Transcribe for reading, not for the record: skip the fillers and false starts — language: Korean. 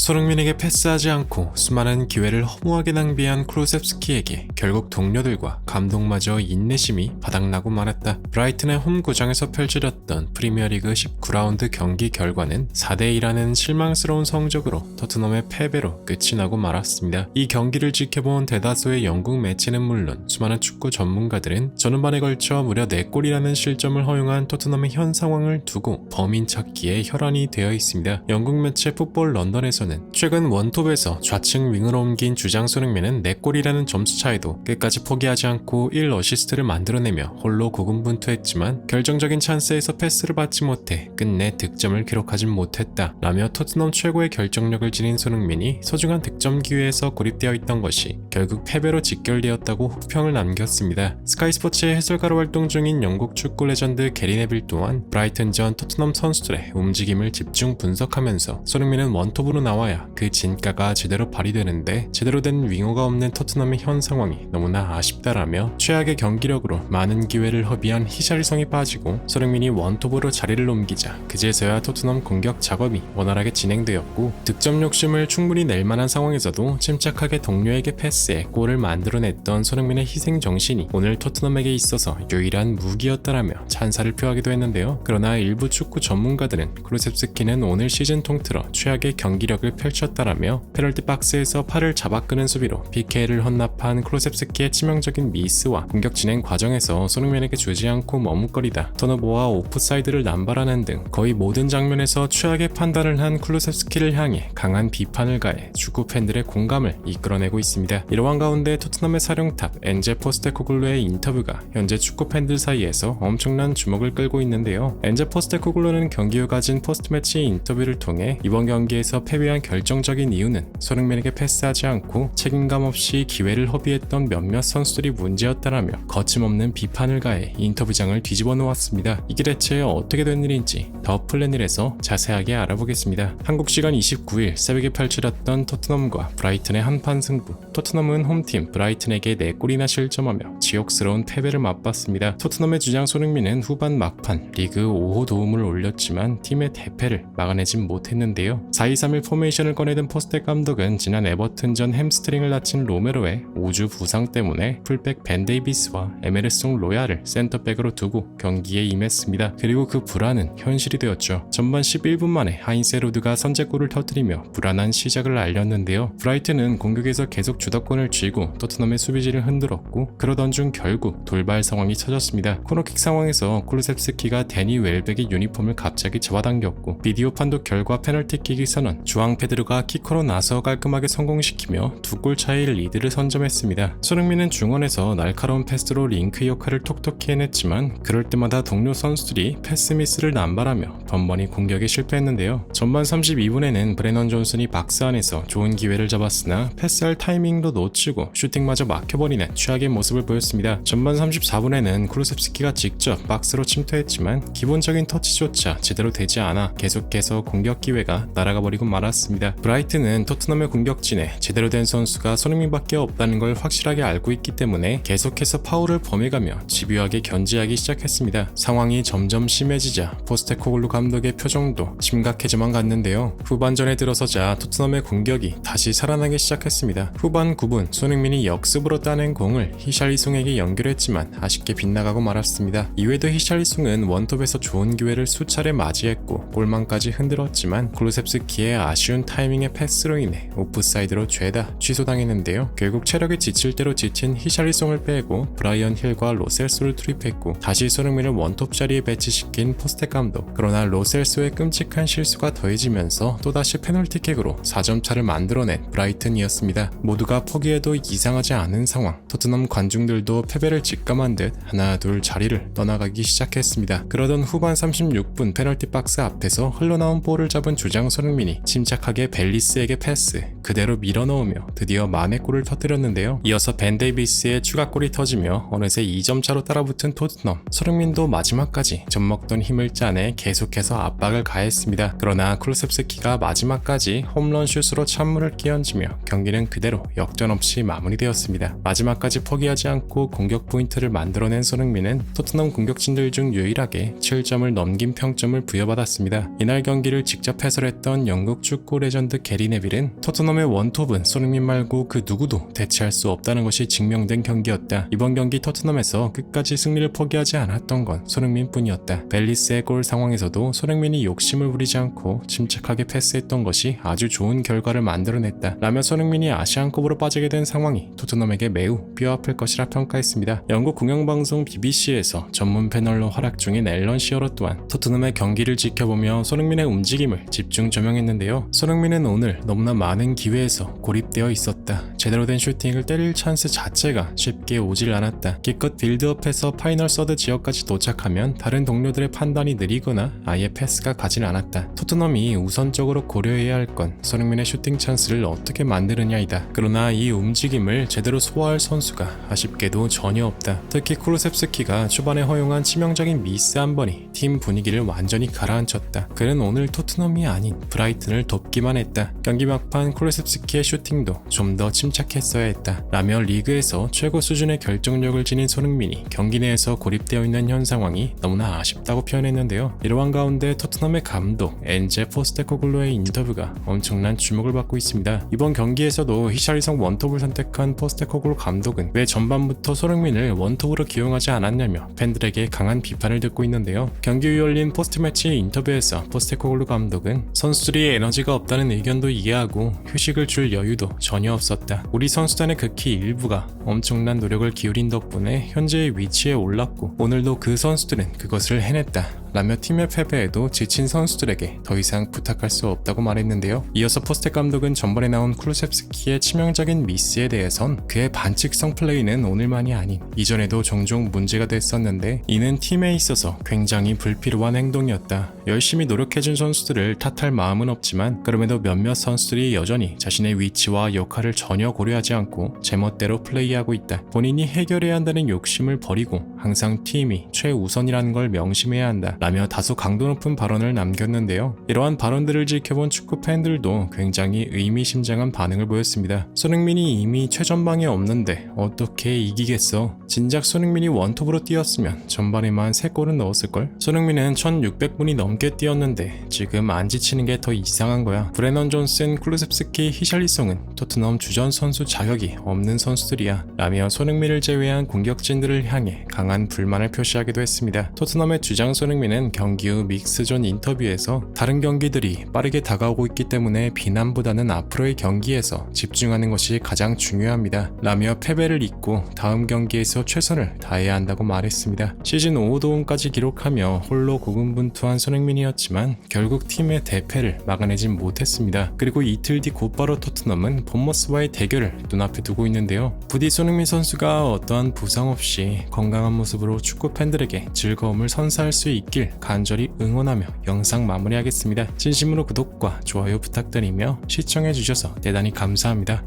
손흥민에게 패스하지 않고 수많은 기회를 허무하게 낭비한 쿠루셉스키에게 결국 동료들과 감독마저 인내심이 바닥나고 말았다. 브라이튼의 홈구장에서 펼쳐졌던 프리미어리그 19라운드 경기 결과는 4대2라는 실망스러운 성적으로 토트넘의 패배로 끝이 나고 말았습니다. 이 경기를 지켜본 대다수의 영국 매체는 물론 수많은 축구 전문가들은 전후반에 걸쳐 무려 4골이라는 실점을 허용한 토트넘의 현 상황을 두고 범인 찾기에 혈안이 되어 있습니다. 영국 매체 풋볼 런던에서는 최근 원톱에서 좌측 윙으로 옮긴 주장 손흥민은 4골이라는 점수 차이도 끝까지 포기하지 않고 1어시스트를 만들어내며 홀로 고군분투했지만 결정적인 찬스에서 패스를 받지 못해 끝내 득점을 기록하진 못했다 라며 토트넘 최고의 결정력을 지닌 손흥민이 소중한 득점 기회에서 고립되어 있던 것이 결국 패배로 직결되었다고 호평을 남겼습니다. 스카이스포츠의 해설가로 활동 중인 영국 축구 레전드 게리 네빌 또한 브라이튼전 토트넘 선수들의 움직임을 집중 분석하면서 손흥민은 원톱으로 나와야 그 진가가 제대로 발휘되는데 제대로 된 윙어가 없는 토트넘의 현 상황이 너무나 아쉽다라며 최악의 경기력으로 많은 기회를 허비한 히샬리송이 빠지고 손흥민이 원톱으로 자리를 옮기자 그제서야 토트넘 공격 작업이 원활하게 진행되었고 득점 욕심을 충분히 낼 만한 상황에서도 침착하게 동료에게 패스해 골을 만들어냈던 손흥민의 희생정신이 오늘 토트넘에게 있어서 유일한 무기였다라며 찬사를 표하기도 했는데요. 그러나 일부 축구 전문가들은 쿠루셉스키는 오늘 시즌 통틀어 최악의 경기력을 펼쳤다라며 페널티 박스에서 팔을 잡아끄는 수비로 PK를 헌납한 쿠루셉스키의 치명적인 미스와 공격 진행 과정에서 손흥민에게 주지 않고 머뭇거리다 턴오버와 오프사이드를 남발하는 등 거의 모든 장면에서 최악의 판단을 한 쿠루셉스키를 향해 강한 비판을 가해 축구 팬들의 공감을 이끌어내고 있습니다. 이러한 가운데 토트넘의 사령탑 엔제 포스테코글루의 인터뷰가 현재 축구 팬들 사이에서 엄청난 주목을 끌고 있는데요. 엔제 포스테코글루는 경기 후 가진 포스트매치 인터뷰를 통해 이번 경기에서 패배한 결정적인 이유는 손흥민에게 패스하지 않고 책임감 없이 기회를 허비했던 몇몇 선수들이 문제였다라며 거침없는 비판을 가해 인터뷰장을 뒤집어 놓았습니다. 이게 대체 어떻게 된 일인지 더 플래닛에서 자세하게 알아보겠습니다. 한국 시간 29일 새벽에 펼쳐졌던 토트넘과 브라이튼의 한판 승부. 토트넘은 홈팀 브라이튼에게 4골이나 실점하며 지옥스러운 패배를 맛봤습니다. 토트넘의 주장 손흥민은 후반 막판 리그 5호 도움을 올렸지만 팀의 대패를 막아내진 못했는데요. 4-2-3-1 포메이션을 꺼내든 포스텍 감독은 지난 에버튼전 햄스트링을 다친 로메로의 우주 부상 때문에 풀백 벤 데이비스와 에메르송 로얄을 센터백으로 두고 경기에 임했습니다. 그리고 그 불안은 현실이 되었죠. 전반 11분 만에 하인세 로드가 선제골을 터뜨리며 불안한 시작을 알렸는데요. 브라이튼은 공격에서 계속 주도권을 쥐고 토트넘의 수비진을 흔들었고 그러던 중 결국 돌발 상황이 터졌습니다. 코너킥 상황에서 쿠루셉스키가 데니 웰백의 유니폼을 갑자기 잡아당겼고 비디오 판독 결과 페널티킥이 선언 주앙 페드로가 키커로 나서 깔끔하게 성공시키며 2골 차이 리드를 선점했습니다. 손흥민은 중원에서 날카로운 패스로 링크 역할을 톡톡히 해냈지만 그럴 때마다 동료 선수들이 패스 미스를 남발하며 번번이 공격에 실패했는데요. 전반 32분에는 브레넌 존슨이 박스 안에서 좋은 기회를 잡았으나 패스할 타이밍도 놓치고 슈팅마저 막혀버리는 최악의 모습을 보였습니다. 전반 34분에는 쿠루셉스키가 직접 박스로 침투했지만 기본적인 터치조차 제대로 되지 않아 계속해서 공격 기회가 날아가 버리고 말았습니다. 브라이튼은 토트넘의 공격진에 제대로 된 선수가 손흥민밖에 없다는 걸 확실하게 알고 있기 때문에 계속해서 파울을 범해가며 집요하게 견제하기 시작했습니다. 상황이 점점 심해지자 포스테코글루 감독의 표정도 심각해져만 갔는데요. 후반전에 들어서자 토트넘의 공격이 다시 살아나기 시작했습니다. 후반 9분 손흥민이 역습으로 따낸 공을 히샬리송에게 연결했지만 아쉽게 빗나가고 말았습니다. 이외에도 히샬리송은 원톱에서 좋은 기회를 수차례 맞이했고 골망까지 흔들었지만 쿠루셉스키의 아쉬운 타이밍의 패스로 인해 오프사이드로 죄다 취소당했는데요. 결국 체력이 지칠 대로 지친 히샬리송을 빼고 브라이언 힐과 로셀소를 투입했고 다시 손흥민을 원톱 자리에 배치시킨 포스텍 감독. 그러나 로셀소의 끔찍한 실수가 더해지면서 또다시 페널티킥으로 4점 차를 만들어낸 브라이튼이었습니다. 모두가 포기해도 이상하지 않은 상황. 토트넘 관중들도 패배를 직감한 듯 하나 둘 자리를 떠나가기 시작했습니다. 그러던 후반 36분 페널티 박스 앞에서 흘러나온 볼을 잡은 주장 손흥민이 침착하게 벨리스에게 패스. 그 그대로 밀어넣으며 드디어 만회골을 터뜨렸는데요. 이어서 벤 데이비스의 추가골이 터지며 어느새 2점 차로 따라붙은 토트넘. 손흥민도 마지막까지 젖먹던 힘을 짜내 계속해서 압박을 가했습니다. 그러나 쿨셉스키가 마지막까지 홈런 슛으로 찬물을 끼얹으며 경기는 그대로 역전 없이 마무리되었습니다. 마지막까지 포기하지 않고 공격 포인트를 만들어낸 손흥민은 토트넘 공격진들 중 유일하게 7점을 넘긴 평점을 부여받았습니다. 이날 경기를 직접 해설했던 영국 축구 레전드 게리 네빌은 토트넘의 원톱은 손흥민 말고 그 누구도 대체할 수 없다는 것이 증명된 경기였다. 이번 경기 토트넘에서 끝까지 승리를 포기하지 않았던 건 손흥민뿐이었다. 벨리스의 골 상황에서도 손흥민이 욕심을 부리지 않고 침착하게 패스했던 것이 아주 좋은 결과를 만들어냈다. 라며 손흥민이 아시안컵으로 빠지게 된 상황이 토트넘에게 매우 뼈아플 것이라 평가했습니다. 영국 공영방송 BBC에서 전문 패널로 활약 중인 앨런 시어러 또한 토트넘의 경기를 지켜보며 손흥민의 움직임을 집중 조명했는데요. 손흥민은 오늘 너무나 많은 기회에서 고립되어 있었다. 제대로 된 슈팅을 때릴 찬스 자체가 쉽게 오질 않았다. 기껏 빌드업해서 파이널 서드 지역까지 도착하면 다른 동료들의 판단이 느리거나 아예 패스가 가진 않았다. 토트넘이 우선적으로 고려해야 할 건 손흥민의 슈팅 찬스를 어떻게 만드느냐이다. 그러나 이 움직임을 제대로 소화할 선수가 아쉽게도 전혀 없다. 특히 쿠루셉스키가 초반에 허용한 치명적인 미스 한 번이 팀 분위기를 완전히 가라앉혔다. 그는 오늘 토트넘이 아닌 브라이튼을 돕기만 했다. 경기 막판 쿠루셉스키의 슈팅도 좀 더 침착했어야 했다. 라며 리그에서 최고 수준의 결정력을 지닌 손흥민이 경기 내에서 고립되어 있는 현 상황이 너무나 아쉽다고 표현했는데요. 이러한 가운데 토트넘의 감독 엔제 포스테코글루의 인터뷰가 엄청난 주목을 받고 있습니다. 이번 경기에서도 히샬리성 원톱을 선택한 포스테코글루 감독은 왜 전반부터 손흥민을 원톱으로 기용하지 않았냐며 팬들에게 강한 비판을 듣고 있는데요. 경기 후 열린 포스트매치 인터뷰에서 포스테코글루 감독은 선수들이 에너지가 없다는 의견도 이해하고 휴식을 줄 여유도 전혀 없었다. 우리 선수단의 극히 일부가 엄청난 노력을 기울인 덕분에 현재의 위치에 올랐고 오늘도 그 선수들은 그것을 해냈다. 라며 팀의 패배에도 지친 선수들에게 더 이상 부탁할 수 없다고 말했는데요. 이어서 포스테 감독은 전번에 나온 쿠루셉스키의 치명적인 미스에 대해선 그의 반칙성 플레이는 오늘만이 아닌 이전에도 종종 문제가 됐었는데 이는 팀에 있어서 굉장히 불필요한 행동이었다. 열심히 노력해준 선수들을 탓할 마음은 없지만 그럼에도 몇몇 선수들이 여전히 자신의 위치와 역할을 전혀 고려하지 않고 제멋대로 플레이하고 있다. 본인이 해결해야 한다는 욕심을 버리고 항상 팀이 최우선이라는 걸 명심해야 한다. 라며 다소 강도 높은 발언을 남겼는데요. 이러한 발언들을 지켜본 축구 팬들도 굉장히 의미심장한 반응을 보였습니다. 손흥민이 이미 최전방에 없는데 어떻게 이기겠어? 진작 손흥민이 원톱으로 뛰었으면 전반에만 3골은 넣었을걸? 손흥민은 1600분이 넘게 뛰었는데 지금 안 지치는 게 더 이상한 거야. 브레넌 존슨, 쿠루셉스키, 히샬리송은 토트넘 주전 선수 자격이 없는 선수들이야. 라며 손흥민을 제외한 공격진들을 향해 강한 불만을 표시하기도 했습니다. 토트넘의 주장 손흥민은 경기 후 믹스존 인터뷰에서 다른 경기들이 빠르게 다가오고 있기 때문에 비난보다는 앞으로의 경기에서 집중하는 것이 가장 중요합니다. 라며 패배를 잊고 다음 경기에서 최선을 다해야 한다고 말했습니다. 시즌 5도움까지 기록하며 홀로 고군분투한 손흥민이었지만 결국 팀의 대패를 막아내진 못했습니다. 그리고 이틀 뒤 곧바로 토트넘은 본머스와의 대결을 눈앞에 두고 있는데요. 부디 손흥민 선수가 어떠한 부상 없이 건강한 모습으로 축구 팬들에게 즐거움을 선사할 수 있길 간절히 응원하며 영상 마무리하겠습니다. 진심으로 구독과 좋아요 부탁드리며 시청해주셔서 대단히 감사합니다.